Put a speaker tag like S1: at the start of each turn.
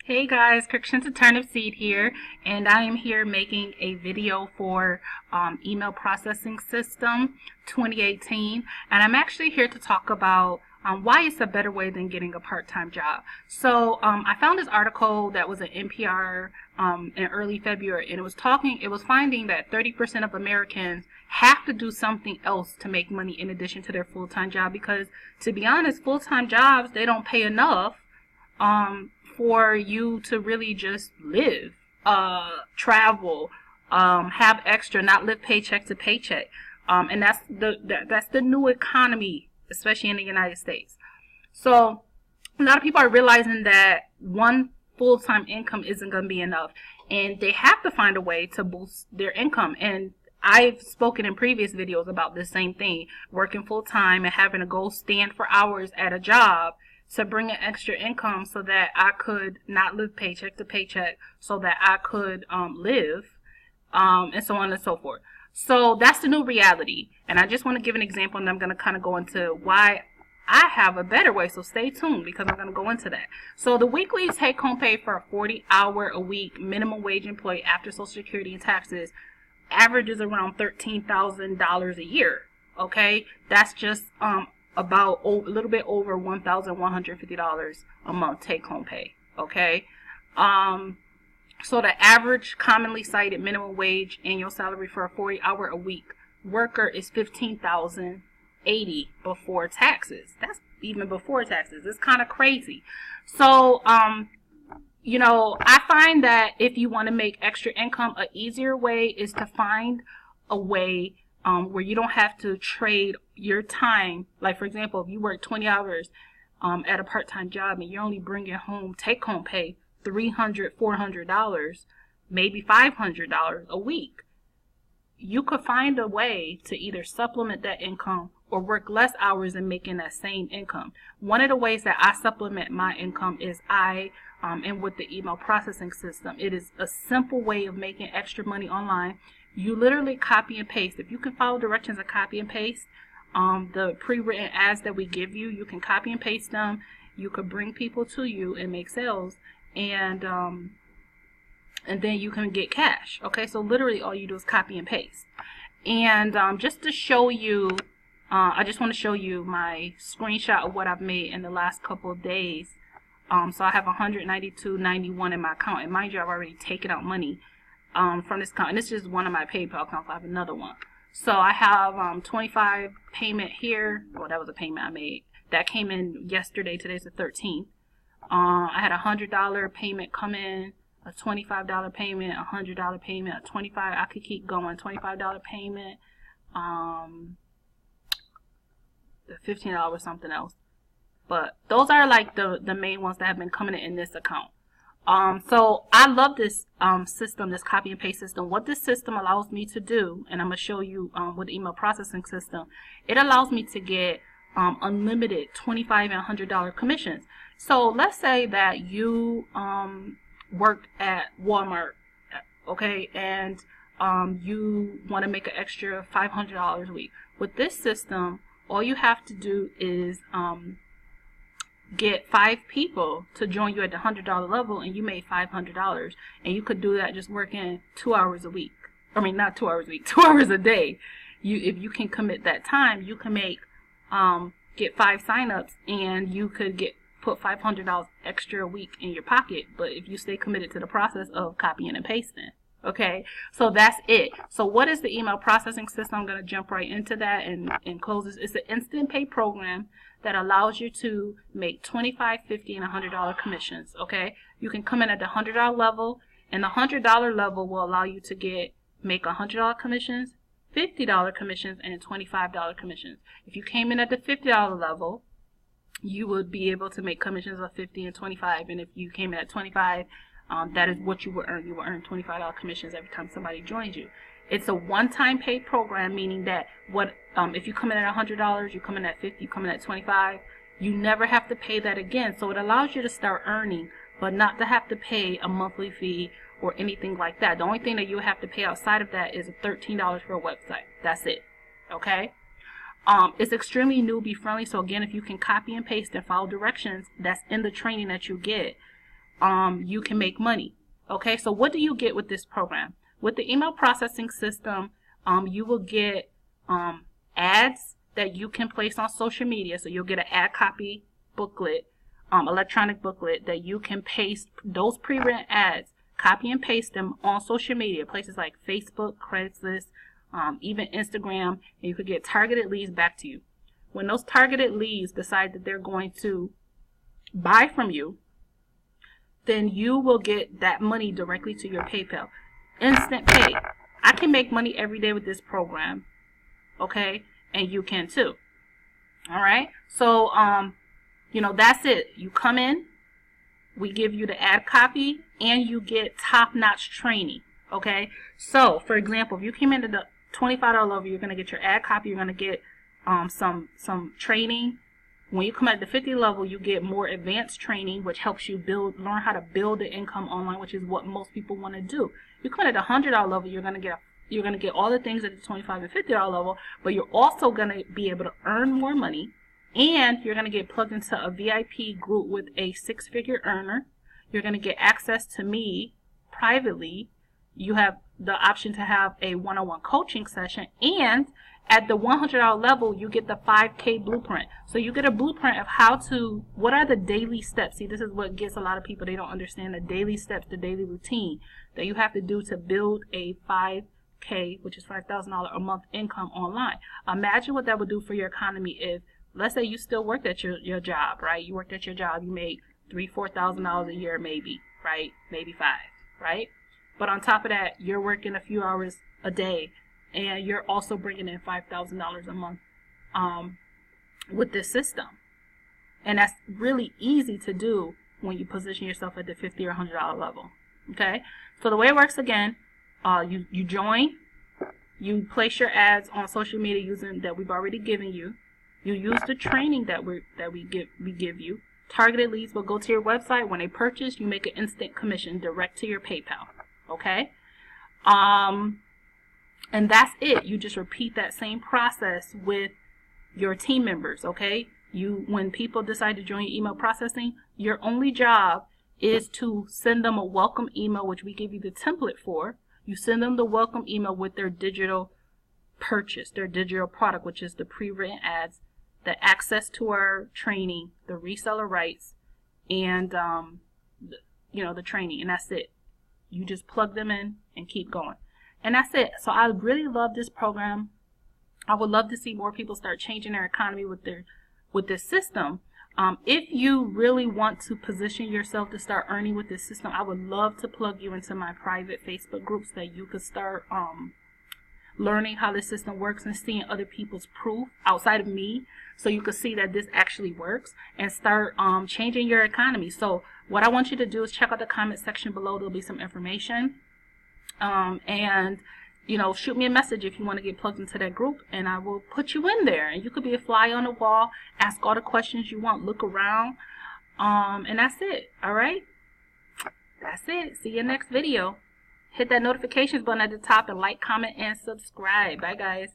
S1: Hey guys, 𝐸𝐸𝐸𝐿 Turnip Seed here, and I am here making a video for Email Processing System 2018, and I'm actually here to talk about why it's a better way than getting a part-time job. So I found this article that was at NPR in early February, and it was finding that 30% of Americans have to do something else to make money in addition to their full-time job, because to be honest, full-time jobs, they don't pay enough for you to really just live, travel, have extra, not live paycheck to paycheck. And that's the new economy, especially in the United States. So a lot of people are realizing that one full-time income isn't going to be enough, and they have to find a way to boost their income. And I've spoken in previous videos about this same thing, working full-time and having to go stand for hours at a job to bring an extra income so that I could not live paycheck to paycheck, so that I could live, and so on and so forth. So that's the new reality. And I just want to give an example, and I'm going to kind of go into why I have a better way. So stay tuned, because I'm going to go into that. So the weekly take-home pay for a 40-hour-a-week minimum wage employee after Social Security and taxes averages around $13,000 a year. Okay, that's just about a little bit over $1,150 a month take-home pay. Okay, so the average commonly cited minimum wage annual salary for a 40-hour-a-week worker is $15,080 before taxes. That's even before taxes. It's kind of crazy. So you know, I find that if you want to make extra income, an easier way is to find a way where you don't have to trade your time. Like, for example, if you work 20 hours at a part-time job and you're only bringing home take-home pay $300, $400, maybe $500 a week, you could find a way to either supplement that income or work less hours and making that same income. One of the ways that I supplement my income is and with the email processing system. It is a simple way of making extra money online. You literally copy and paste. If you can follow directions and copy and paste the pre-written ads that we give you, you can copy and paste them. You could bring people to you and make sales, and then you can get cash. Okay, so literally all you do is copy and paste. And just to show you, I just want to show you my screenshot of what I've made in the last couple of days. So I have $192.91 in my account, and mind you, I've already taken out money from this account, and this is just one of my PayPal accounts. I have another one. So I have 25 payment here. Well, that was a payment I made. That came in yesterday. Today's the 13th. I had a $100 payment come in, a $25 payment, a $100 payment, a $25. I could keep going. $25 payment, the $15 was something else. But those are like the main ones that have been coming in this account. So I love this system, this copy and paste system. What this system allows me to do, and I'm going to show you with the email processing system, it allows me to get unlimited $25 and $100 commissions. So let's say that you worked at Walmart, okay, and you want to make an extra $500 a week. With this system, all you have to do is get 5 people to join you at the $100 level, and you made $500, and you could do that just working 2 hours a week. I mean, not 2 hours a week, 2 hours a day. If you can commit that time, you can make get 5 signups, and you could put $500 extra a week in your pocket. But if you stay committed to the process of copying and pasting. Okay, so that's it. So what is the email processing system? I'm going to jump right into that and close this. It's an instant pay program that allows you to make $25, $50, and $100 commissions. Okay, you can come in at the $100 level, and the $100 level will allow you to make $100 commissions, $50 commissions, and $25 commissions. If you came in at the $50 level, you would be able to make commissions of $50 and $25, and if you came in at $25, that is what you will earn. You will earn $25 commissions every time somebody joins you. It's a one-time paid program, meaning that if you come in at $100, you come in at $50, you come in at $25, you never have to pay that again. So it allows you to start earning, but not to have to pay a monthly fee or anything like that. The only thing that you have to pay outside of that is $13 for a website. That's it. Okay? It's extremely newbie friendly. So again, if you can copy and paste and follow directions that's in the training that you get, you can make money. Okay, so what do you get with this program? With the email processing system, you will get ads that you can place on social media. So you'll get an ad copy booklet, electronic booklet that you can paste those pre-written ads, copy and paste them on social media, places like Facebook, Craigslist, even Instagram, and you could get targeted leads back to you. When those targeted leads decide that they're going to buy from you, then you will get that money directly to your PayPal. Instant pay. I can make money every day with this program, okay? And you can too. All right? So, you know, that's it. You come in, we give you the ad copy, and you get top-notch training, okay? So, for example, if you came into the $25 level, you're going to get your ad copy, you're going to get some training. When you come at the $50 level, you get more advanced training, which helps you learn how to build the income online, which is what most people want to do. You come at the $100 level, you're going to get all the things at the $25 and $50 level, but you're also going to be able to earn more money, and you're going to get plugged into a VIP group with a 6-figure earner. You're going to get access to me privately. You have the option to have a one-on-one coaching session, and at the $100 level, you get the 5K blueprint. So you get a blueprint of what are the daily steps. See, this is what gets a lot of people, they don't understand the daily steps, the daily routine that you have to do to build a 5K, which is $5,000 a month income online. Imagine what that would do for your economy if, let's say you still worked at your job, right? You worked at your job, you made $3,000, $4,000 a year maybe, right? Maybe $5,000, right? But on top of that, you're working a few hours a day, and you're also bringing in $5,000 a month with this system. And that's really easy to do when you position yourself at the $50 or $100 level. Okay? So the way it works again, you join, you place your ads on social media using that we've already given you. You use the training that we give you. Targeted leads will go to your website. When they purchase, you make an instant commission direct to your PayPal. Okay? And that's it. You just repeat that same process with your team members, okay? When people decide to join your email processing, your only job is to send them a welcome email, which we give you the template for. You send them the welcome email with their digital purchase, their digital product, which is the pre-written ads, the access to our training, the reseller rights, and the training, and that's it. You just plug them in and keep going. And that's it. So I really love this program. I would love to see more people start changing their economy with this system. If you really want to position yourself to start earning with this system, I would love to plug you into my private Facebook groups that you could start learning how this system works and seeing other people's proof outside of me, so you can see that this actually works and start changing your economy. So what I want you to do is check out the comment section below. There'll be some information. And shoot me a message if you want to get plugged into that group, and I will put you in there, and you could be a fly on the wall, ask all the questions you want, look around, and that's it. All right, that's it. See you next video. Hit that notifications button at the top and like, comment, and subscribe. Bye guys.